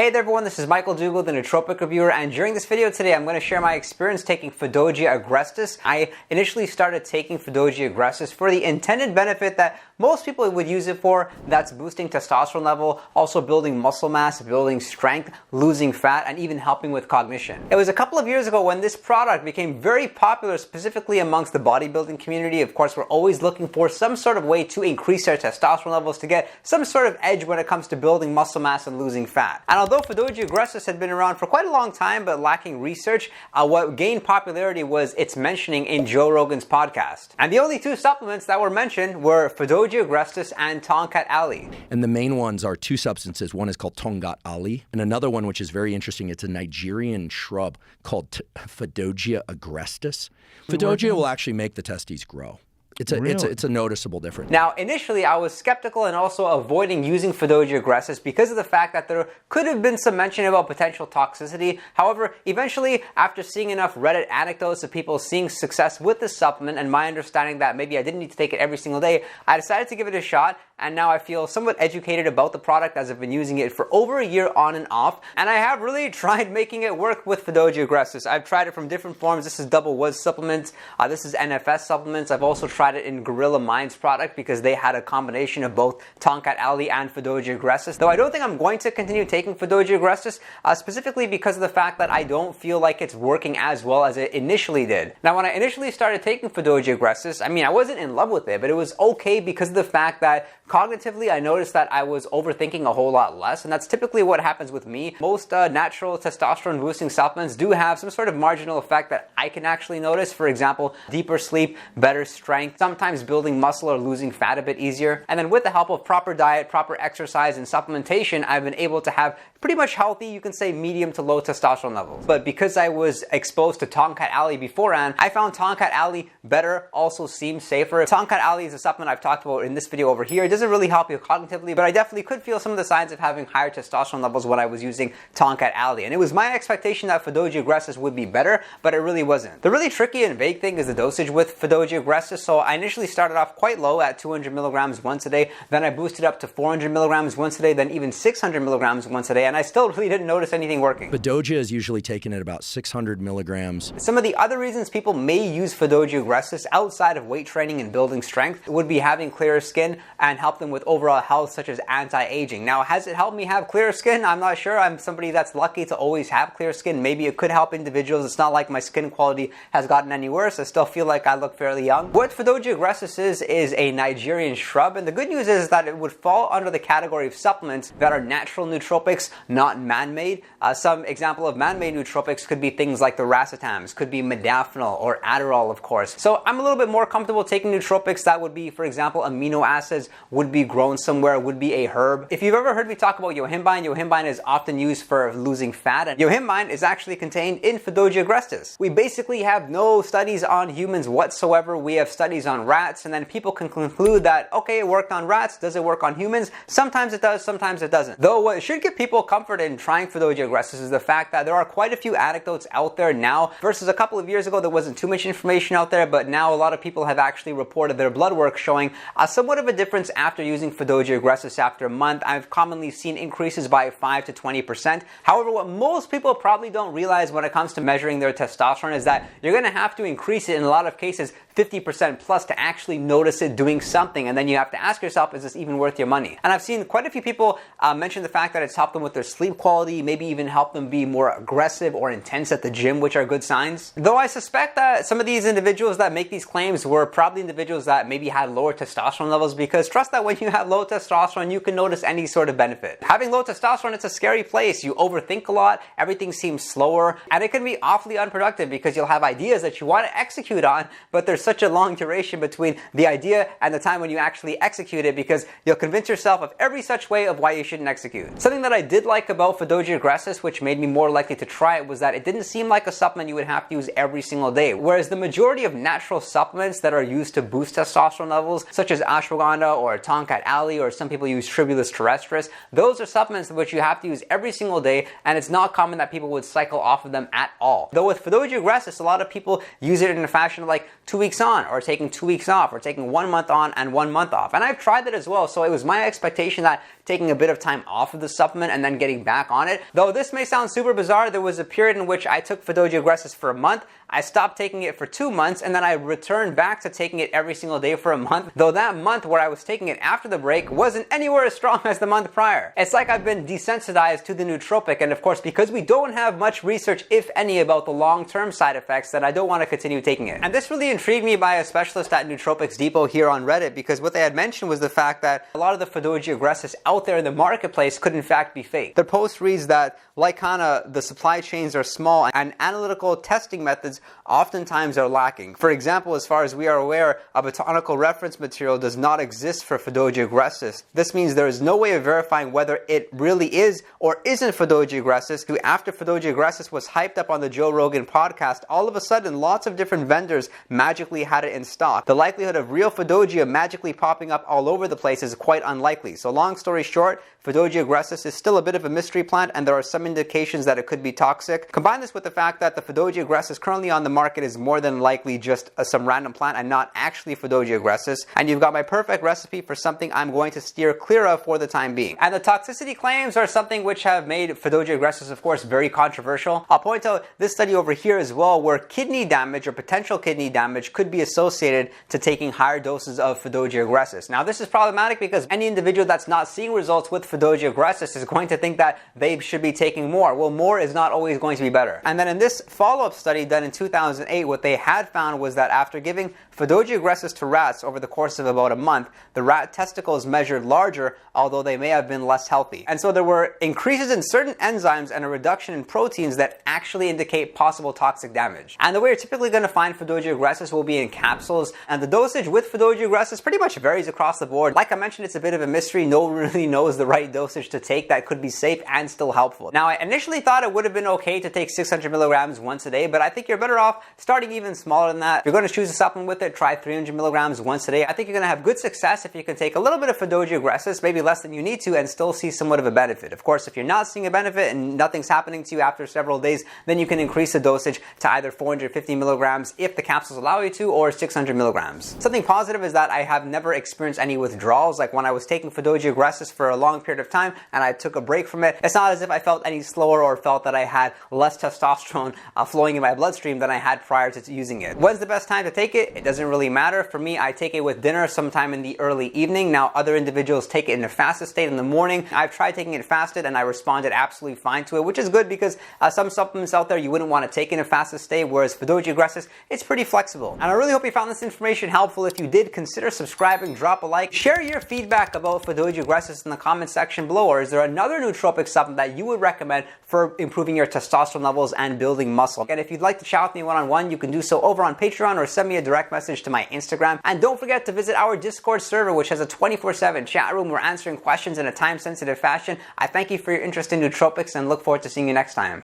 Hey there everyone, this is Michael Dougal, the Nootropic reviewer, and during this video today I'm going to share my experience taking Fadogia Agrestis. I initially started taking Fadogia Agrestis for the intended benefit that most people would use it for, that's boosting testosterone level, also building muscle mass, building strength, losing fat, and even helping with cognition. It was a couple of years ago when this product became very popular, specifically amongst the bodybuilding community. Of course, we're always looking for some sort of way to increase our testosterone levels to get some sort of edge when it comes to building muscle mass and losing fat. And although Fadogia Agrestis had been around for quite a long time but lacking research, what gained popularity was its mentioning in Joe Rogan's podcast. And the only two supplements that were mentioned were Fadogia Agrestis and Tongkat Ali. And the main ones are two substances. One is called Tongkat Ali, and another one, which is very interesting, it's a Nigerian shrub called Fadogia Agrestis. Fadogia will actually make the testes grow. It's a noticeable difference. Now, initially, I was skeptical and also avoiding using Fadogia Agrestis because of the fact that there could have been some mention about potential toxicity. However, eventually, after seeing enough Reddit anecdotes of people seeing success with this supplement and my understanding that maybe I didn't need to take it every single day, I decided to give it a shot, and now I feel somewhat educated about the product as I've been using it for over a year on and off, and I have really tried making it work with Fadogia Agrestis. I've tried it from different forms. This is Double Woods supplements. This is NFS supplements. I've also tried it in Gorilla Minds product because they had a combination of both Tongkat Ali and Fadogia Agrestis. Though I don't think I'm going to continue taking Fadogia Agrestis, specifically because of the fact that I don't feel like it's working as well as it initially did. Now, when I initially started taking Fadogia Agrestis, I wasn't in love with it, but it was okay because of the fact that cognitively I noticed that I was overthinking a whole lot less, and that's typically what happens with me. Most natural testosterone boosting supplements do have some sort of marginal effect that I can actually notice. For example, deeper sleep, better strength, sometimes building muscle or losing fat a bit easier. And then with the help of proper diet, proper exercise, and supplementation, I've been able to have pretty much healthy, you can say medium to low testosterone levels. But because I was exposed to Tongkat Ali beforehand, I found Tongkat Ali better, also seems safer. Tongkat Ali is a supplement I've talked about in this video over here. It doesn't really help you cognitively, but I definitely could feel some of the signs of having higher testosterone levels when I was using Tongkat Ali. And it was my expectation that Fadogia Agrestis would be better, but it really wasn't. The really tricky and vague thing is the dosage with Fadogia Agrestis. So I initially started off quite low at 200 milligrams once a day, then I boosted up to 400 milligrams once a day, then even 600 milligrams once a day, and I still really didn't notice anything working. Fadogia is usually taken at about 600 milligrams. Some of the other reasons people may use Fadogia Agrestis outside of weight training and building strength would be having clearer skin and help them with overall health, such as anti-aging. Now, has it helped me have clearer skin? I'm not sure. I'm somebody that's lucky to always have clear skin. Maybe it could help individuals. It's not like my skin quality has gotten any worse. I still feel like I look fairly young. What Fadogia Agrestis is a Nigerian shrub, and the good news is that it would fall under the category of supplements that are natural nootropics, not man-made. Some example of man-made nootropics could be things like the racetams, could be modafinil or Adderall, of course. So I'm a little bit more comfortable taking nootropics that would be, for example, amino acids, would be grown somewhere, would be a herb. If you've ever heard me talk about yohimbine is often used for losing fat, and yohimbine is actually contained in Fadogia Agrestis. We basically have no studies on humans whatsoever. We have studies on rats, and then people can conclude that, okay, it worked on rats, does it work on humans? Sometimes it does, sometimes it doesn't. Though what should give people comfort in trying Fadogia Agrestis is the fact that there are quite a few anecdotes out there now, versus a couple of years ago there wasn't too much information out there, but now a lot of people have actually reported their blood work showing somewhat of a difference after using Fadogia Agrestis after a month. I've commonly seen increases by 5 to 20%. However, what most people probably don't realize when it comes to measuring their testosterone is that you're going to have to increase it in a lot of cases 50% plus to actually notice it doing something, and then you have to ask yourself, is this even worth your money? And I've seen quite a few people mention the fact that it's helped them with their sleep quality, maybe even helped them be more aggressive or intense at the gym, which are good signs. Though I suspect that some of these individuals that make these claims were probably individuals that maybe had lower testosterone levels, because trust that when you have low testosterone, you can notice any sort of benefit. Having low testosterone, it's a scary place. You overthink a lot, everything seems slower, and it can be awfully unproductive because you'll have ideas that you want to execute on, but there's such a long duration between the idea and the time when you actually execute it, because you'll convince yourself of every such way of why you shouldn't execute. Something that I did like about Fadogia Agrestis, which made me more likely to try it, was that it didn't seem like a supplement you would have to use every single day. Whereas the majority of natural supplements that are used to boost testosterone levels, such as ashwagandha or Tongkat Ali, or some people use Tribulus terrestris, those are supplements which you have to use every single day, and it's not common that people would cycle off of them at all. Though with Fadogia Agrestis, a lot of people use it in a fashion of like 2 weeks on, or taking 2 weeks off, or taking 1 month on and 1 month off. And I've tried that as well, so it was my expectation that taking a bit of time off of the supplement and then recommend getting back on it. Though this may sound super bizarre, there was a period in which I took Fadogia Agrestis for a month, I stopped taking it for 2 months, and then I returned back to taking it every single day for a month, though that month where I was taking it after the break wasn't anywhere as strong as the month prior. It's like I've been desensitized to the nootropic, and of course, because we don't have much research, if any, about the long-term side effects, then I don't want to continue taking it. And this really intrigued me by a specialist at Nootropics Depot here on Reddit, because what they had mentioned was the fact that a lot of the Fadogia Agrestis out there in the marketplace could in fact be fake. Their post reads that, like kinda, the supply chains are small and analytical testing methods oftentimes are lacking. For example, as far as we are aware, a botanical reference material does not exist for Fadogia Agrestis. This means there is no way of verifying whether it really is or isn't Fadogia Agrestis. After Fadogia Agrestis was hyped up on the Joe Rogan podcast, all of a sudden lots of different vendors magically had it in stock. The likelihood of real Fadogia magically popping up all over the place is quite unlikely. So long story short, Fadogia Agrestis is still a bit of a mystery plant, and there are some indications that it could be toxic. Combine this with the fact that the Fadogia Agrestis currently on the market is more than likely just some random plant and not actually Fadogia Agrestis, and you've got my perfect recipe for something I'm going to steer clear of for the time being. And the toxicity claims are something which have made Fadogia Agrestis, of course, very controversial. I'll point out this study over here as well, where kidney damage or potential kidney damage could be associated to taking higher doses of Fadogia Agrestis. Now, this is problematic because any individual that's not seeing results with Fadogia Agrestis is going to think that they should be taking more. Well, more is not always going to be better. And then in this follow-up study done in 2008, what they had found was that after giving Fadogia Agrestis to rats over the course of about a month, the rat testicles measured larger, although they may have been less healthy. And so there were increases in certain enzymes and a reduction in proteins that actually indicate possible toxic damage. And the way you're typically going to find Fadogia Agrestis will be in capsules, and the dosage with Fadogia Agrestis pretty much varies across the board. Like I mentioned, it's a bit of a mystery. No one really knows the right dosage to take that could be safe and still helpful. Now, I initially thought it would have been okay to take 600 milligrams once a day, but I think you're better off starting even smaller than that. If you're going to choose a supplement with it, try 300 milligrams once a day. I think you're going to have good success if you can take a little bit of Fadogia Agrestis, maybe less than you need to, and still see somewhat of a benefit. Of course, if you're not seeing a benefit and nothing's happening to you after several days, then you can increase the dosage to either 450 milligrams if the capsules allow you to, or 600 milligrams. Something positive is that I have never experienced any withdrawals. Like when I was taking Fadogia Agrestis for a long period of time and I took a break from it, it's not as if I felt any slower or felt that I had less testosterone flowing in my bloodstream than I had prior to using it. When's the best time to take it? It doesn't really matter. For me, I take it with dinner sometime in the early evening. Now, other individuals take it in a fasted state in the morning. I've tried taking it fasted and I responded absolutely fine to it, which is good because some supplements out there you wouldn't want to take in a fasted state, whereas Fadogia Agrestis, it's pretty flexible. And I really hope you found this information helpful. If you did, consider subscribing, drop a like, share your feedback about Fadogia Agrestis in the comment section below, or is there another nootropic supplement that you would recommend for improving your testosterone levels and building muscle? And if you'd like to chat with me one-on-one, you can do so over on Patreon or send me a direct message to my Instagram. And don't forget to visit our Discord server, which has a 24/7 chat room. We're answering questions in a time-sensitive fashion. I thank you for your interest in nootropics and look forward to seeing you next time.